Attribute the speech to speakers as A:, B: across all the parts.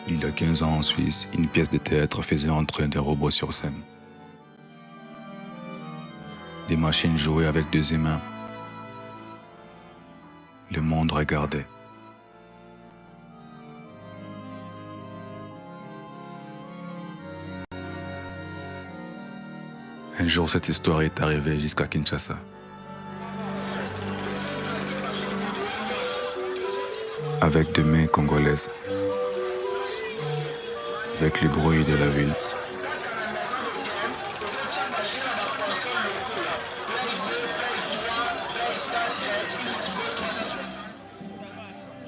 A: Il y a 15 ans en Suisse, une pièce de théâtre faisait entrer des robots sur scène. Des machines jouaient avec des humains. Le monde regardait. Un jour, cette histoire est arrivée jusqu'à Kinshasa. Avec des mains congolaises. Avec le bruit de la ville.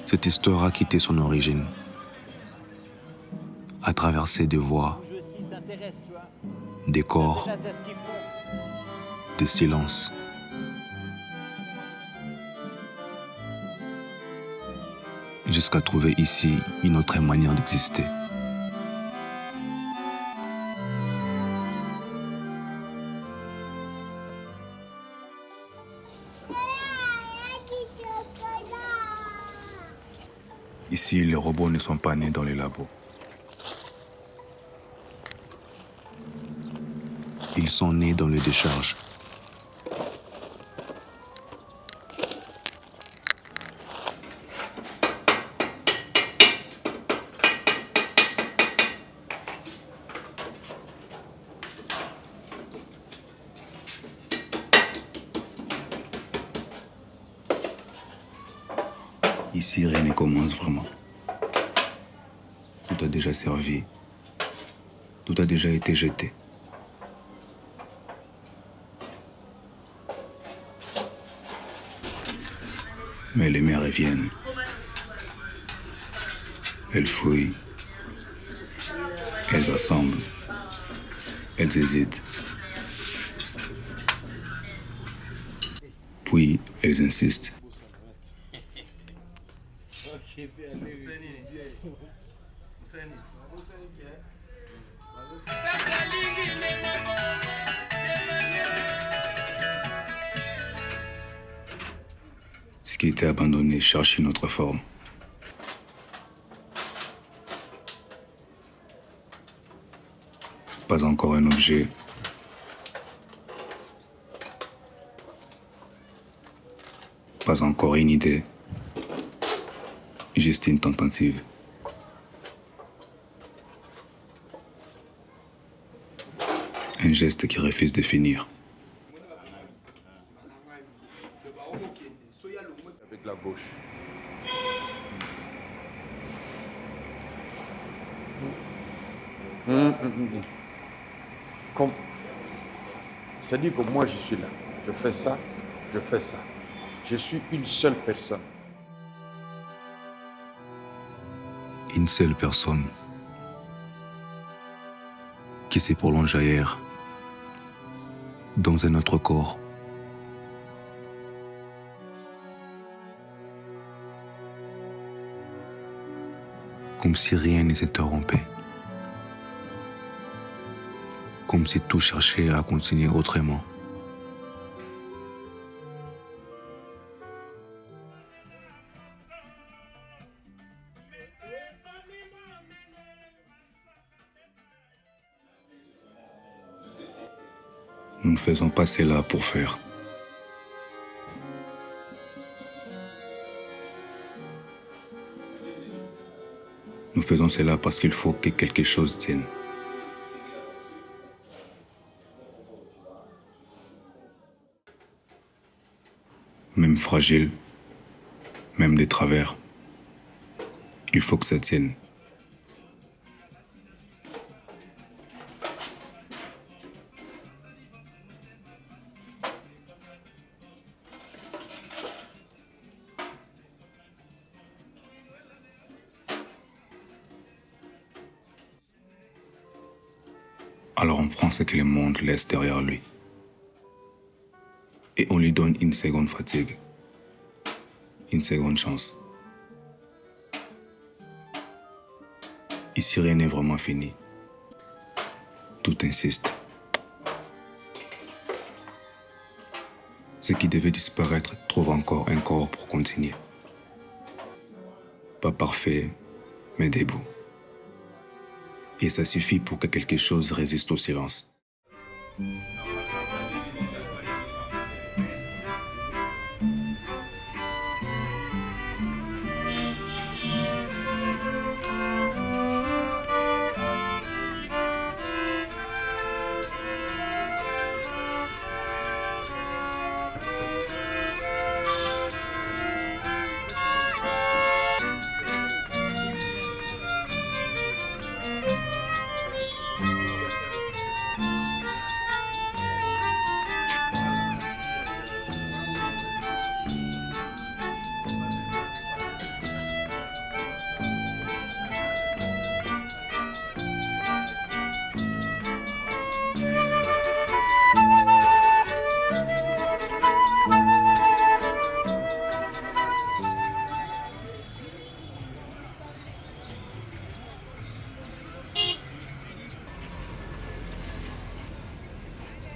A: Cette histoire a quitté son origine, a traversé des voies, des corps, des silences. Jusqu'à trouver ici une autre manière d'exister. Ici, les robots ne sont pas nés dans les labos. Ils sont nés dans les décharges. Ici, rien ne commence vraiment. Tout a déjà servi. Tout a déjà été jeté. Mais les mères reviennent. Elles fouillent. Elles assemblent. Elles hésitent. Puis, elles insistent. Ce qui était abandonné cherche une autre forme. Pas encore un objet. Pas encore une idée. Juste une tentative. Un geste qui refuse de finir.
B: Avec la gauche. Comme... C'est-à-dire que moi, je suis là. Je fais ça, je fais ça. Je suis une seule personne.
A: Une seule personne qui se prolonge ailleurs, dans un autre corps. Comme si rien ne s'interrompait. Comme si tout cherchait à continuer autrement. Nous ne faisons pas cela pour faire. Nous faisons cela parce qu'il faut que quelque chose tienne. Même fragile, même des travers, il faut que ça tienne. Alors on prend ce que le monde laisse derrière lui. Et on lui donne une seconde fatigue, une seconde chance. Ici, rien n'est vraiment fini. Tout insiste. Ce qui devait disparaître trouve encore un corps pour continuer. Pas parfait, mais debout. Et ça suffit pour que quelque chose résiste au silence.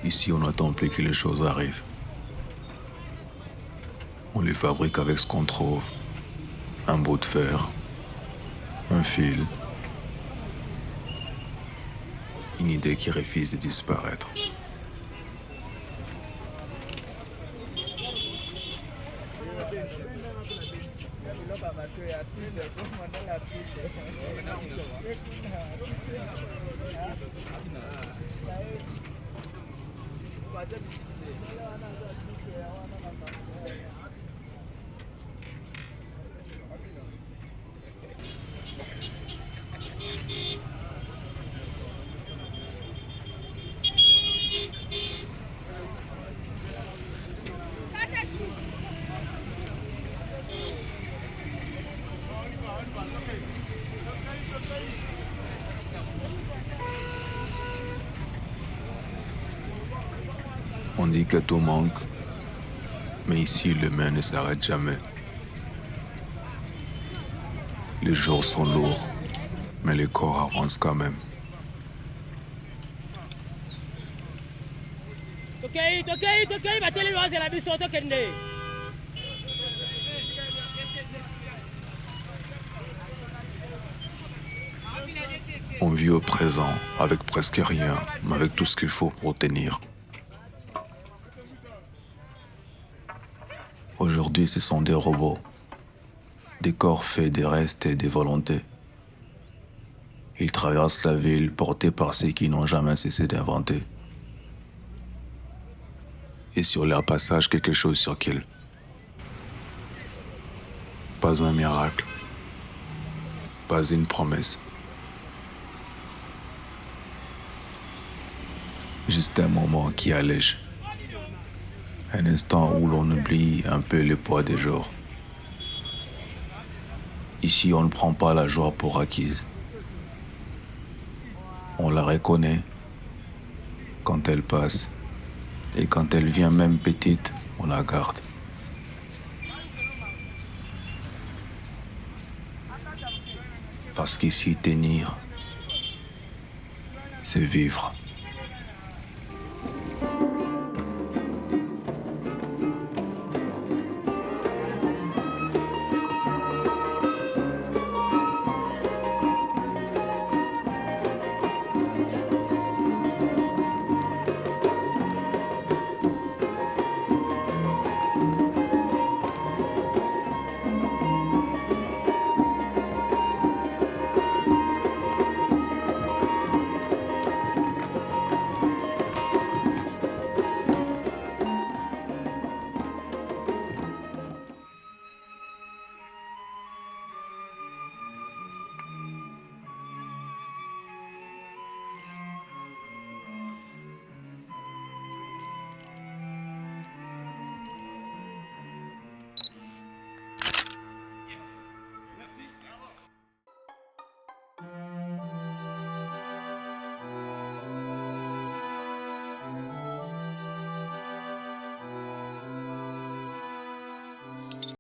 A: Ici, on n'attend plus que les choses arrivent. On les fabrique avec ce qu'on trouve. Un bout de fer, un fil, une idée qui refuse de disparaître. On dit que tout manque, mais ici l'humain ne s'arrête jamais. Les jours sont lourds, mais les corps avancent quand même. On vit au présent, avec presque rien, mais avec tout ce qu'il faut pour tenir. Aujourd'hui, ce sont des robots, des corps faits des restes et des volontés. Ils traversent la ville portés par ceux qui n'ont jamais cessé d'inventer. Et sur leur passage, quelque chose circule. Pas un miracle, pas une promesse. Juste un moment qui allège. Un instant où l'on oublie un peu le poids des jours. Ici, on ne prend pas la joie pour acquise. On la reconnaît quand elle passe. Et quand elle vient même petite, on la garde. Parce qu'ici, tenir, c'est vivre.